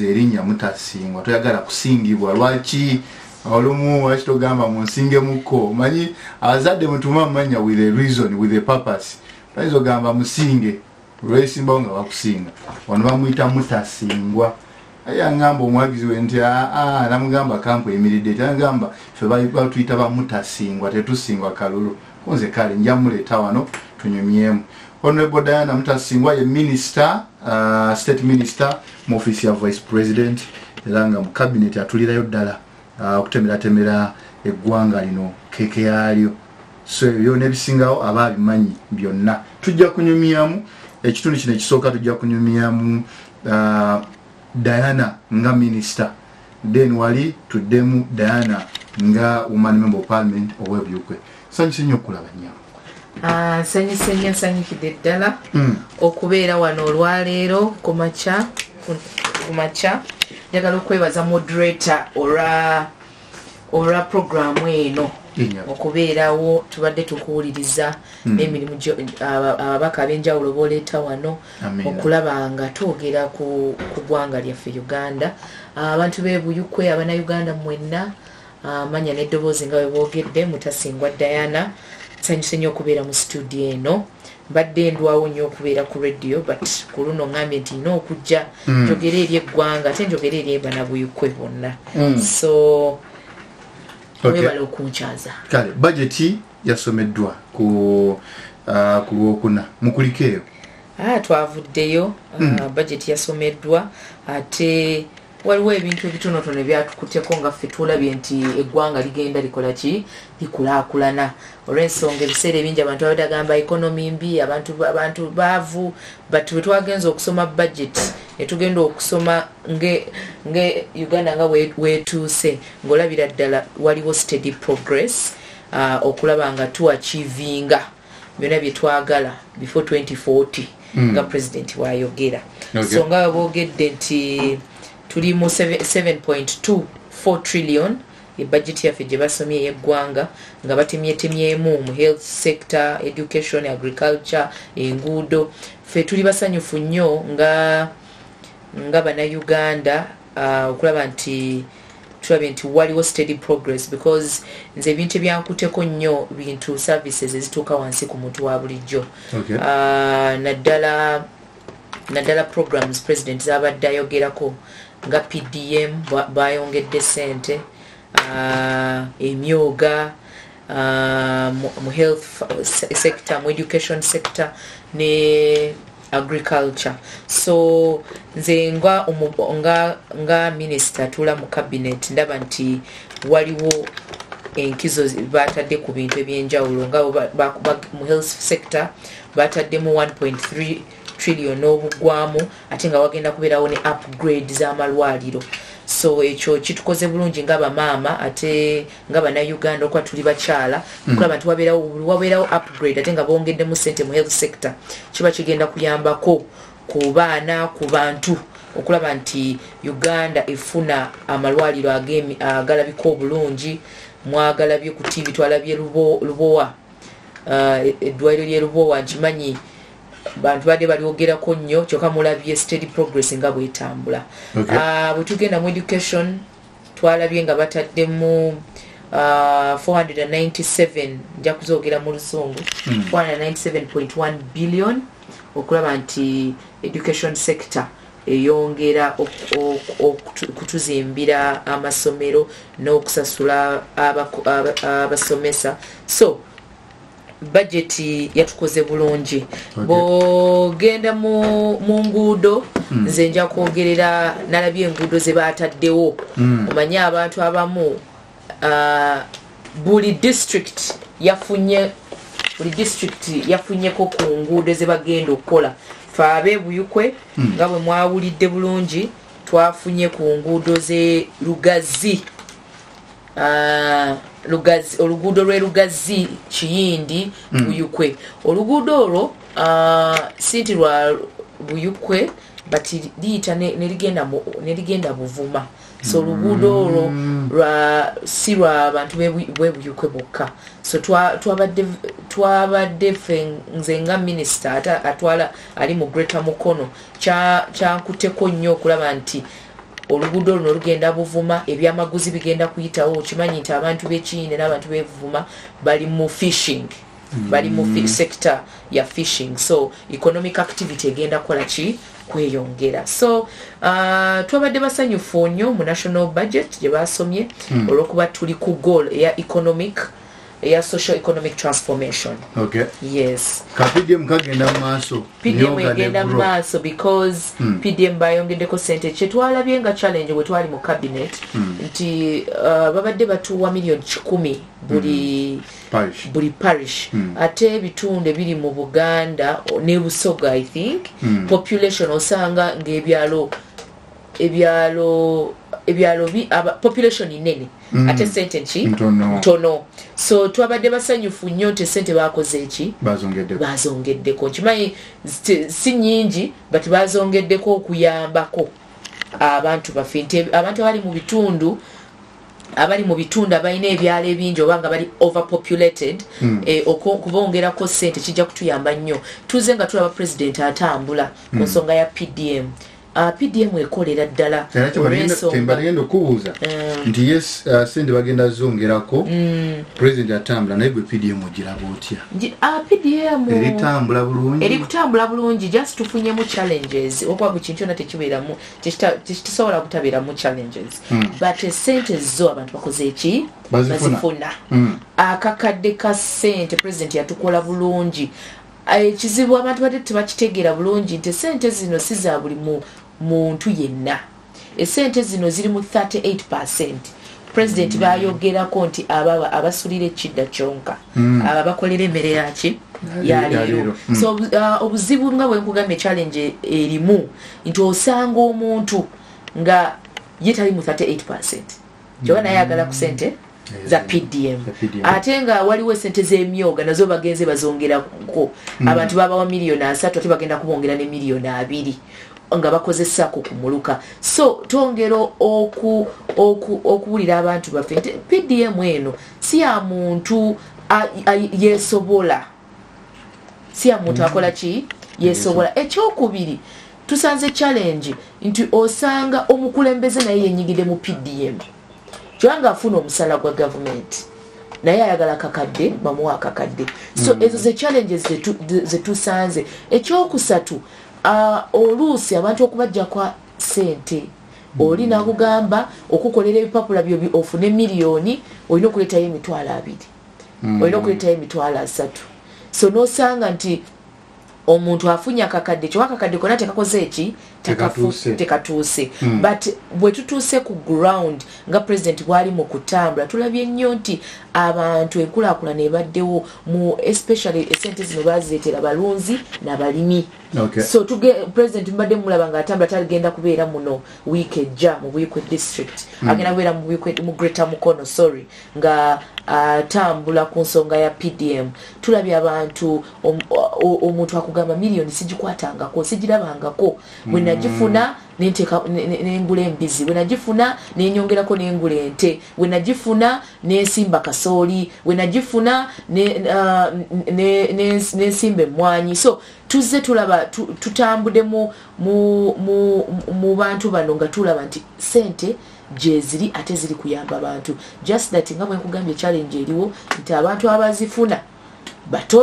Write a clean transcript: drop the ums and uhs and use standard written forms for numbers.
mubuuza erinnya Mutasingwa toyagala kusingibwa lwaki olumu wakitogamba munsingemuko manyi abazadde mutuma mmanya with a reason with a purpose bayinza ogamba musinge olwesimbawo nga bakusinga wano bamuyita Mutasingwa ayangamba omwagizi we nti namugamba kampu emiridde tangamba fe batuyita ba Mutasingwa tetusingwa kalulu kunze kale njamuleeta wano tunyumyemu. Honorable Diana Mutasingwa ye minister state minister mu office ya vice president era nga mu cabinet atulirayo ddala okutemera eggwanga lino keke yaalyo so ebyo nebisingawo ababimanyi byonna tujja kunyumyamu ekitundu kino ekisooka tujja kunyumyamu Diana nga minister then wali tuddemu Diana nga woman member of parliament ow'ebyukwe sanyuse nnyo okulaba nnyo sanyukidde ddala okubeera wano olwaleero kumakya njagala okwebaza moderator olwa programu eno okubeerawo tubadde tukuwuliriza n'emirimu ababaka ab'enjawulo booleeta wano okulaba nga twogera ku ggwanga lyaffe Uganda abantu b'ebuyukwe abannayuganda mwenna manya n'eddoboozi nga bwe boogedde Mutasingwa Diana sanyuse nnyo okubeera mu studio eno mbadde ndwawo nnyo okubeera ku radio but ku luno ngambye nti nina okujja njogere eri eggwanga ate njogere eri bannabuyukwe bonna so webala okunkyaza kale budget yasomeddwa ku Lwokuna mukulikeeyo twavuddeyo budget yasomeddwa ate waliwo ebintu ebitonotono ebyatukutteko nga ffe tulabye nti eggwanga ligenda likola ki likulaakulana olw'ensonga ebiseera ebingi abantu babadde agamba ekonomi mbi abantu baavu but bwe twagenza okusoma budget netugenda okusoma nge Uganda nga weetuuse ng'olabira ddala waliwo steady progress okulaba nga tuachievinga byonna bye twagala before 2040 nga president wayogera so nga boogedde nti tuli mu 7.24 trillion budget yaffe gye basomye ey'eggwanga nga batemyetemyemu mu health sector, education, agriculture, enguudo. Ffe tuli basanyufu nnyo nga bannayuganda okulaba nti tulabye nti waliwo steady progress because nze ebintu ebyankuteko nnyo bintu services ezituuka wansi ku muntu wa bulijjo. Naddala programs president zabadde ayogerako nga PDM bayongedde sente emyoga mu health sector, mu education sector ne agriculture. So nze nga minister tula mu cabinet ndaba nti waliwo enkizo batadde ku bintu ebyenjawulo nga mu health sector bataddemu 1.3 trillion obugwamu ate nga wagenda kubeerawo ne upgrade z'amalwaliro. So ekyo kitukoze bulungi nga bamaama ate nga bannayuganda okuba tuli bakyala okulaba nti wabeerawo upgrade ate nga bongeddemu ssente mu health sector kiba kigenda kuyambako ku baana ku bantu okulaba nti Uganda efuna amalwaliro agalabika obulungi. Mwagalabye ku TV twalabye Lubowa eddwaliro ly'e Lubowa nkimanyi bantu badde balyogerako nnyo kyokka mulabye steady progress nga bwetambula. Bwe tugenda mu education twalabye nga bataddemu 497 nja kuzoogera mu lusungu 497.1 billion okulaba nti education sector eyongera okutuzimbira amasomero n'okusasula abasomesa. So budget yatukoze bulungi. Bogenda mu nguudo nze nja kwogerera nalabye enguudo ze bataddewo. Omanye abantu abamu buli district yafunyeko ku nguudo ze bagenda okukola. Fe ab'ebuyukwe nga bwe mwawulidde bulungi twafunye ku nguudo ze Lugazi. Oluguudo lwe Lugazi Kiyindi Buyukwe. Oluguudo olwo sinti lwa Buyukwe but liyita neligenda Buvuma. So oluguudo olwo si lwa bantu b'ebuyukwe bokka. So twabadde ffe nze nga minister atwala ali mu Greater Mukono kyankuteko nnyo okulaba nti oluguudo luno lugenda Buvuma, ebyamaguzi bigenda kuyitawo. Okimanyi nti abantu b'Ekiyinde n'abantu b'e Buvuma bali mu fishing, bali mu sector ya fishing, so economic activity egenda kola ki kweyongera. So twabadde basanyufu nnyo mu national budget gye basomye olw'okuba tuli ku goal eya economic, eya social economic transformation. Okay. Yes. Ka PDM kagenda maaso. PDM egenda maaso because PDM bayongeddeko sente. Kyetwalabye nga challenge bwe twali mu cabinet nti babadde batuwa million 10 buli parish. Ate ebitundu ebiri mu Buganda ne Busoga I think population osanga ng'ebyalo population inene ate sente ntono. So twabadde basanyufu nnyo nti sente bakoze eki bazongeddeko. Kimanyi si nyingi but bazongeddeko okuyambako abantu baffe, nti abantu abali mu bitundu abalina ebyalo ebingi oba nga bali overpopulated okubongerako sente kijja kutuyamba nnyo. Tuze nga tulaba president atambula ku nsonga ya PDM. PDM ekolera ddala olw'ensonga kubuuza nti yes sente bagenda zongerako president atambula naye gwe PDM ogiraba otya? PDM eri kutambula bulungi, just tufunyemu challenges okuba buli kintu kyonna tekibeeramu tekitusobola kutabeeramu challenges but sente zo abantu bakoze eki bazifuna. Akakadde ka sente president yatukola bulungi. Ekizibu abantu badde tebakitegeera bulungi nti sente zino si za buli muntu yenna. Esente zino ziri mu 38%. President bayogerako nti abasulira ekidda kyonka abakolera emmere yaki yaleero. So obuzibu nga bwe nkugambye challenge erimu nti osanga omuntu nga ye tali mu 38%. Kyona yagala ku sente za PDM. Ate nga waliwo sente z'emyoga nazo bagenze bazongerako. Abantu babawa miliyoni 3 ate bagenda kubongera ne miliyoni 2 nga bakozesako kumuluka. So tongera okuwulira abantu baffe nti PDM eno si ya muntu yesobola, si ya muntu akola ki yesobola. Ekyokubiri tusanze challenge nti osanga omukulembeze naye yenyigide mu PDM kyanga afuna omusala gwa government naye ayagala kakadde bamuwa kakadde. So ezo ze challenges ze tusanze. Ekyokusatu oluusi abantu okubajja kwa sente oli nakugamba okukolera ebipapula byo ofune miliyoni olina okuleetayo emitwalo 2 olina okuleetayo emitwalo 3. So nosanga nti omuntu afunya akakadde kyo akakadde kona tekakoze eki tekatuuse. But bwe tutuuse ku ground nga president bwali mu kutambula tulabye nnyo nti abantu enkulaakulana ebaddewo mu especially esente zino bazireetera balunzi n'abalimi. So president mbadde mulaba nga atambula taligenda kubeera muno week ejja mu Buikwe district agenda kubeera mu Greater Mukono nga atambula ku nsonga ya PDM. Tulabye abantu omuntu akugamba miliyoni sigikwatangako sigirabangako bwe nagifuna n'engula embizi, bwe nagifuna n'enyongerako n'engula ente, bwe nagifuna n'ensimba kasooli, bwe nagifuna n'ensimba emmwanyi. So tuzze tulaba tutambudde mu bantu bano nga tulaba nti sente gye ziri ate ziri kuyamba abantu. Just that nga bwe nkugambye challenge eriwo nti abantu abazifuna bato